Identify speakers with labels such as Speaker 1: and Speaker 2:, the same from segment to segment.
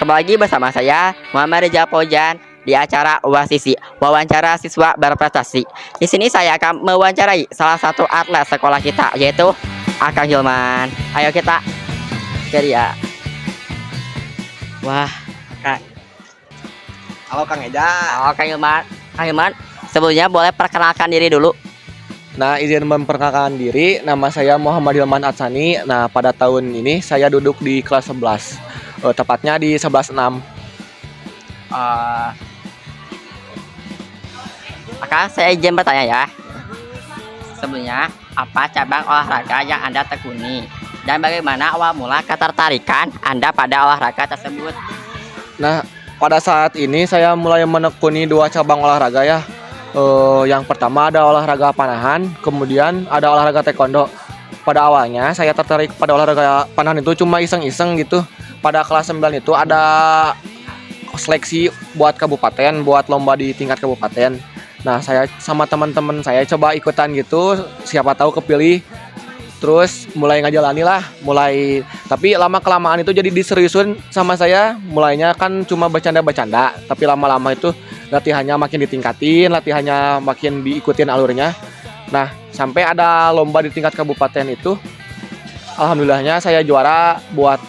Speaker 1: Kembali lagi bersama saya Muhammad Rizal Pojan di acara Wasisi, wawancara siswa berprestasi. Di sini saya akan mewawancarai salah satu atlet sekolah kita, yaitu Akang Hilman. Ayo kita ke dia. Wah, Kak.
Speaker 2: Halo Kang Eja.
Speaker 1: Halo Kang Hilman. Kang Hilman, sebelumnya boleh perkenalkan diri dulu.
Speaker 2: Nah, izin memperkenalkan diri, nama saya Muhammad Hilman Atsani. Nah, pada tahun ini saya duduk di kelas 11, tepatnya di 11-6.
Speaker 1: Maka saya izin bertanya ya. Sebelumnya, apa cabang olahraga yang Anda tekuni? Dan bagaimana awal mula ketertarikan Anda pada olahraga tersebut?
Speaker 2: Nah, pada saat ini saya mulai menekuni dua cabang olahraga ya. Yang pertama ada olahraga panahan, kemudian ada olahraga taekwondo. Pada awalnya saya tertarik pada olahraga panahan itu cuma iseng-iseng gitu. Pada kelas 9 itu ada seleksi buat kabupaten, buat lomba di tingkat kabupaten. Nah, saya sama teman-teman saya coba ikutan gitu, siapa tahu kepilih. Terus mulai ngajalani lah, tapi lama-kelamaan itu jadi diseriusin sama saya. Mulainya kan cuma bercanda-bercanda, tapi lama-lama itu latihannya makin ditingkatin, latihannya makin diikutin alurnya. Nah, sampai ada lomba di tingkat kabupaten itu, alhamdulillahnya saya juara buat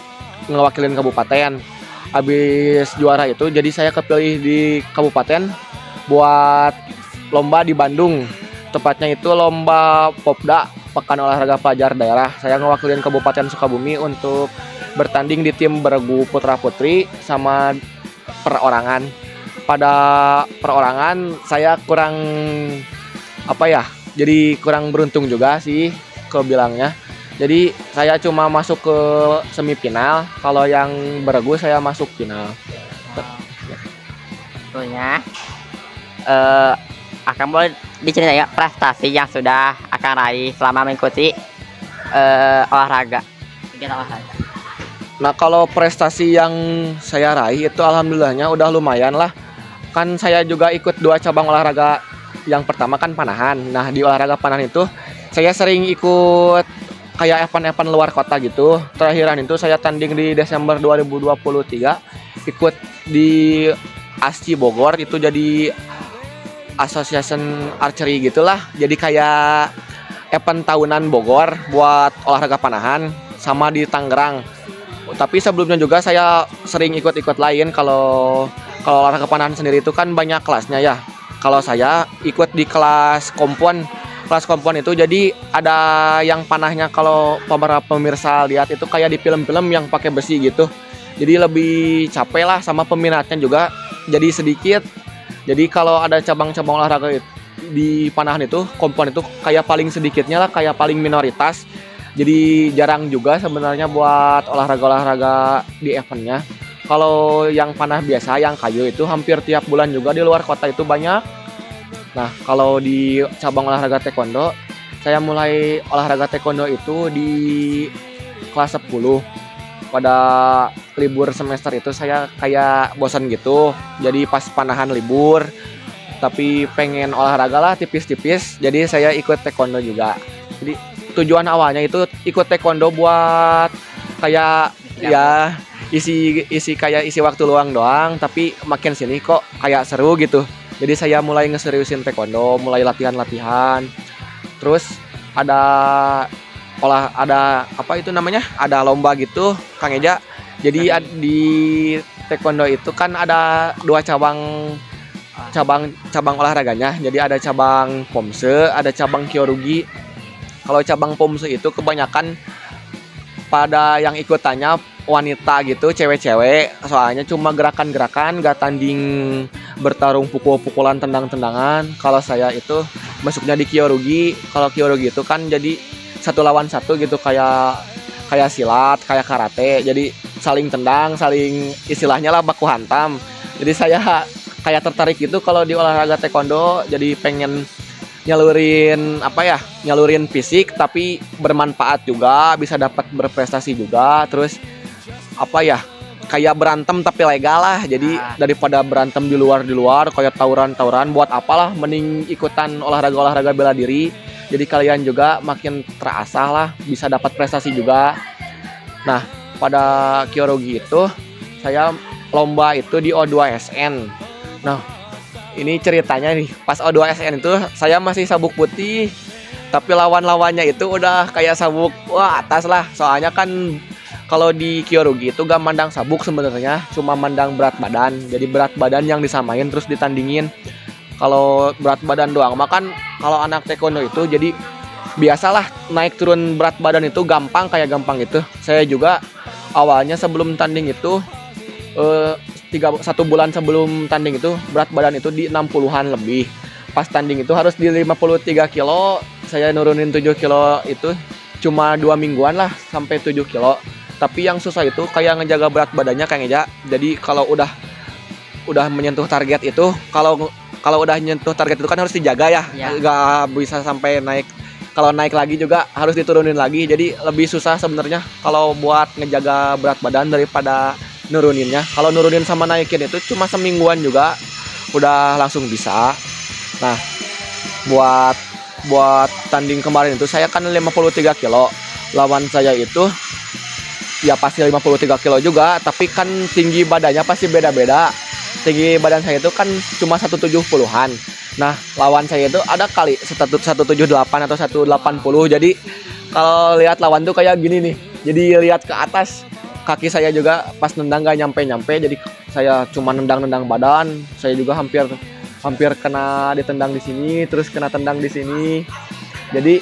Speaker 2: ngewakilin kabupaten. Habis juara itu, jadi saya kepilih di kabupaten buat lomba di Bandung. Tepatnya itu lomba Popda, Pekan Olahraga Pelajar Daerah. Saya ngewakilin Kabupaten Sukabumi untuk bertanding di tim bergu putra-putri sama perorangan. Pada perorangan saya kurang jadi kurang beruntung juga sih kebilangnya. Jadi saya cuma masuk ke semifinal, kalau yang bergu saya masuk final.
Speaker 1: Sebetulnya, akan boleh diceritain ya prestasi yang sudah akan raih selama mengikuti kegiatan olahraga.
Speaker 2: Nah, kalau prestasi yang saya raih itu alhamdulillahnya udah lumayan lah. Kan saya juga ikut dua cabang olahraga. Yang pertama kan panahan. Nah, di olahraga panahan itu saya sering ikut kayak event-event luar kota gitu. Terakhiran itu saya tanding di Desember 2023, ikut di ASCI Bogor, itu jadi Association Archery gitulah. Jadi kayak event tahunan Bogor buat olahraga panahan, sama di Tangerang. Tapi sebelumnya juga saya sering ikut-ikut lain. Kalau olahraga panahan sendiri itu kan banyak kelasnya ya. Kalau saya ikut di kelas kompon. Kelas kompon itu jadi ada yang panahnya, kalau para pemirsa lihat itu kayak di film-film yang pakai besi gitu. Jadi lebih capek lah, sama peminatnya juga jadi sedikit. Jadi kalau ada cabang-cabang olahraga di panahan itu, kompon itu kayak paling sedikitnya lah, kayak paling minoritas. Jadi jarang juga sebenarnya buat olahraga-olahraga di eventnya. Kalau yang panah biasa, yang kayu itu hampir tiap bulan juga di luar kota itu banyak. Nah, kalau di cabang olahraga taekwondo, saya mulai olahraga taekwondo itu di kelas 10. Pada libur semester itu saya kayak bosan gitu. Jadi pas panahan libur, tapi pengen olahraga lah tipis-tipis. Jadi saya ikut taekwondo juga. Jadi tujuan awalnya itu ikut taekwondo buat kayak ya isi waktu luang doang, tapi makin sini kok kayak seru gitu. Jadi saya mulai ngeseriusin taekwondo, mulai latihan. Terus ada ada lomba gitu, Kang Eja. Jadi di taekwondo itu kan ada dua cabang olahraganya. Jadi ada cabang pomse, ada cabang kyorugi. Kalau cabang pomse itu kebanyakan pada yang ikutannya wanita gitu, cewek-cewek. Soalnya cuma gerakan-gerakan, gak tanding bertarung pukul-pukulan, tendang-tendangan. Kalau saya itu masuknya di kyorugi. Kalau kyorugi itu kan jadi 1 lawan 1 gitu, kayak silat, kayak karate. Jadi saling tendang, saling istilahnya lah baku hantam. Jadi saya kayak tertarik gitu kalau di olahraga taekwondo. Jadi pengen nyalurin fisik tapi bermanfaat juga, bisa dapat berprestasi juga. Terus kayak berantem tapi legal lah. Jadi daripada berantem di luar kayak tawuran buat apalah, mending ikutan olahraga bela diri. Jadi kalian juga makin terasah lah, bisa dapat prestasi juga. Nah, pada kyorugi itu saya lomba itu di O2SN. Nah, ini ceritanya nih, pas O2SN itu saya masih sabuk putih, tapi lawan-lawannya itu udah kayak sabuk wah atas lah. Soalnya kan kalau di Kyorugi itu gak mandang sabuk sebenarnya, cuma mandang berat badan. Jadi berat badan yang disamain terus ditandingin. Kalau berat badan doang makan kalau anak taekwondo itu jadi biasalah naik turun berat badan itu gampang kayak gampang gitu. Saya juga awalnya sebelum tanding itu satu bulan sebelum tanding itu berat badan itu di 60-an lebih. Pas tanding itu harus di 53 kilo, saya nurunin 7 kilo itu cuma 2 mingguan lah sampai 7 kilo. Tapi yang susah itu kayak ngejaga berat badannya Kang Eja. Jadi kalau udah menyentuh target itu, kalau udah nyentuh target itu kan harus dijaga ya.
Speaker 1: Ya.
Speaker 2: Nggak bisa sampai naik. Kalau naik lagi juga harus diturunin lagi. Jadi lebih susah sebenarnya kalau buat ngejaga berat badan daripada nuruninnya. Kalau nurunin sama naikin itu cuma semingguan juga udah langsung bisa. Nah, buat tanding kemarin itu saya kan 53 kilo. Lawan saya itu ya pasti 53 kilo juga, tapi kan tinggi badannya pasti beda-beda. Tinggi badan saya itu kan cuma 170-an. Nah, lawan saya itu ada kali 178 atau 180. Jadi kalau lihat lawan tuh kayak gini nih. Jadi lihat ke atas, kaki saya juga pas nendang gak nyampe-nyampe. Jadi saya cuma nendang-nendang badan. Saya juga hampir kena ditendang di sini, terus kena tendang di sini. Jadi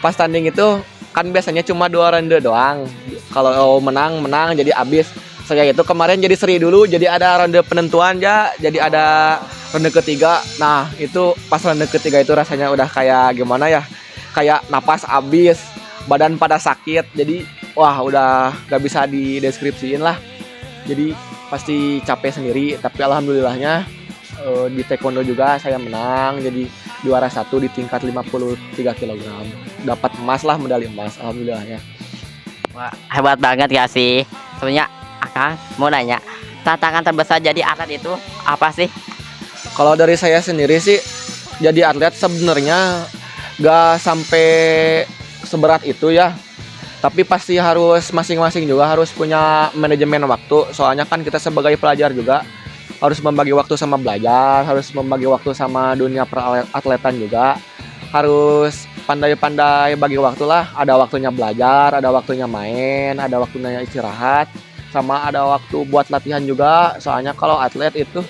Speaker 2: pas tanding itu kan biasanya cuma 2 ronde doang. Kalau menang jadi abis. Saya itu kemarin jadi seri dulu, jadi ada ronde penentuan ya, jadi ada ronde ketiga. Nah, itu pas ronde ketiga itu rasanya udah kayak gimana ya? Kayak napas abis, badan pada sakit. Jadi wah udah gak bisa dideskripsiin lah. Jadi pasti capek sendiri, tapi alhamdulillahnya di taekwondo juga saya menang, jadi juara 1 di tingkat 53 kg. Dapat emas lah, medali emas, alhamdulillahnya.
Speaker 1: Wah, hebat banget ya sih. Sebenarnya Akang mau nanya, tantangan terbesar jadi atlet itu apa sih?
Speaker 2: Kalau dari saya sendiri sih, jadi atlet sebenarnya gak sampai seberat itu ya. Tapi pasti harus masing-masing juga harus punya manajemen waktu. Soalnya kan kita sebagai pelajar juga harus membagi waktu sama belajar, harus membagi waktu sama dunia peratletan juga. Harus pandai-pandai bagi waktu lah. Ada waktunya belajar, ada waktunya main, ada waktunya istirahat, sama ada waktu buat latihan juga. Soalnya kalau atlet itu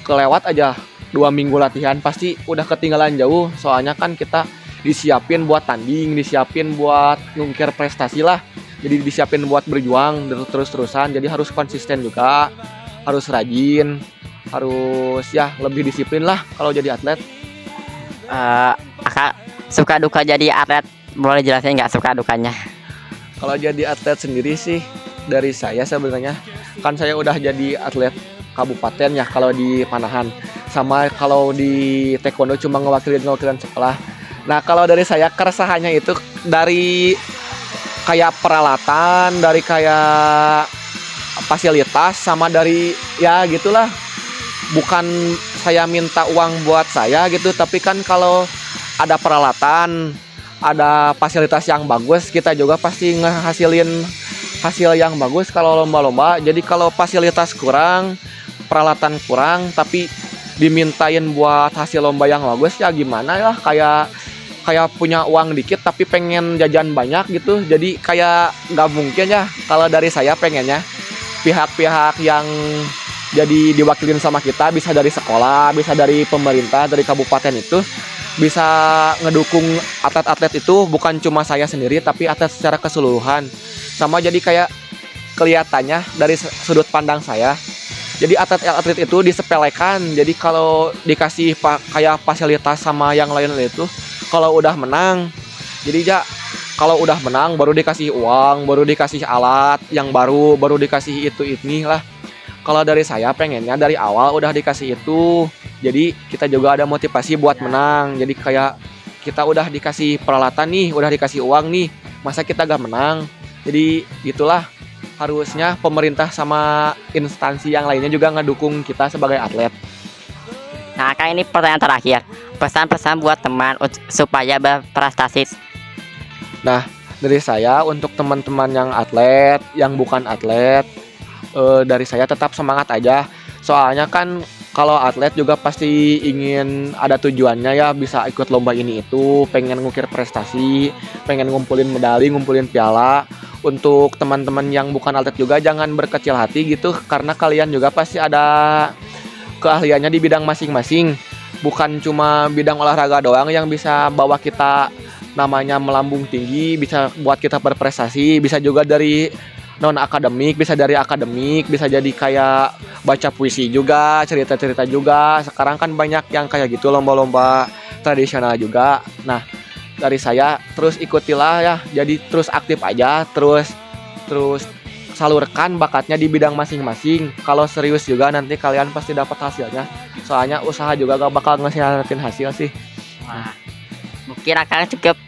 Speaker 2: kelewat aja 2 minggu latihan pasti udah ketinggalan jauh. Soalnya kan kita disiapin buat tanding, disiapin buat ngungkir prestasi lah. Jadi disiapin buat berjuang terus-terusan. Jadi harus konsisten juga, harus rajin, harus ya lebih disiplin lah kalau jadi atlet.
Speaker 1: Akang suka duka jadi atlet, boleh jelasin nggak suka dukanya?
Speaker 2: Kalau jadi atlet sendiri sih dari saya sebenarnya kan saya udah jadi atlet kabupaten ya kalau di Panahan, sama kalau di taekwondo cuma ngewakilin sekolah. Nah, kalau dari saya keresahannya itu dari kayak peralatan, dari kayak fasilitas, sama dari ya gitulah. Bukan saya minta uang buat saya gitu, tapi kan kalau ada peralatan, ada fasilitas yang bagus, kita juga pasti ngehasilin hasil yang bagus kalau lomba-lomba. Jadi kalau fasilitas kurang, peralatan kurang, tapi dimintain buat hasil lomba yang bagus ya gimana ya, kayak punya uang dikit tapi pengen jajan banyak gitu. Jadi kayak nggak mungkin ya. Kalau dari saya pengennya pihak-pihak yang jadi diwakilin sama kita, bisa dari sekolah, bisa dari pemerintah, dari kabupaten itu bisa ngedukung atlet-atlet itu, bukan cuma saya sendiri tapi atlet secara keseluruhan. Sama jadi kayak kelihatannya dari sudut pandang saya, jadi atlet-atlet itu disepelekan. Jadi kalau dikasih kayak fasilitas sama yang lain itu, kalau udah menang, jadi ya kalau udah menang baru dikasih uang, baru dikasih alat yang baru dikasih itu ini lah. Kalau dari saya pengennya dari awal udah dikasih itu, jadi kita juga ada motivasi buat menang. Jadi kayak kita udah dikasih peralatan nih, udah dikasih uang nih, masa kita gak menang? Jadi gitulah, harusnya pemerintah sama instansi yang lainnya juga ngedukung kita sebagai atlet.
Speaker 1: Nah, Kang, ini pertanyaan terakhir. Pesan-pesan buat teman supaya berprestasi.
Speaker 2: Nah, dari saya untuk teman-teman yang atlet, yang bukan atlet, dari saya tetap semangat aja. Soalnya kan kalau atlet juga pasti ingin ada tujuannya ya, bisa ikut lomba ini itu, pengen ngukir prestasi, pengen ngumpulin medali, ngumpulin piala. Untuk teman-teman yang bukan atlet juga jangan berkecil hati gitu, karena kalian juga pasti ada keahliannya di bidang masing-masing. Bukan cuma bidang olahraga doang yang bisa bawa kita namanya melambung tinggi, bisa buat kita berprestasi, bisa juga dari non akademik, bisa dari akademik, bisa jadi kayak baca puisi juga, cerita-cerita juga. Sekarang kan banyak yang kayak gitu lomba-lomba tradisional juga. Nah, dari saya terus ikutilah ya, jadi terus aktif aja, terus terus salurkan bakatnya di bidang masing-masing. Kalau serius juga nanti kalian pasti dapat hasilnya. Soalnya usaha juga gak bakal ngasihatin hasil sih.
Speaker 1: Wah, mungkin akan cukup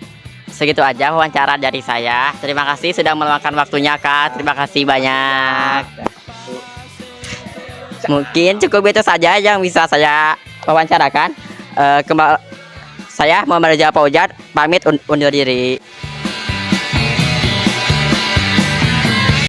Speaker 1: segitu aja wawancara dari saya. Terima kasih sudah meluangkan waktunya Kak. Terima kasih banyak. Mungkin cukup itu saja yang bisa saya wawancarakan. Saya Muhammad Reza Fauzan pamit undur diri.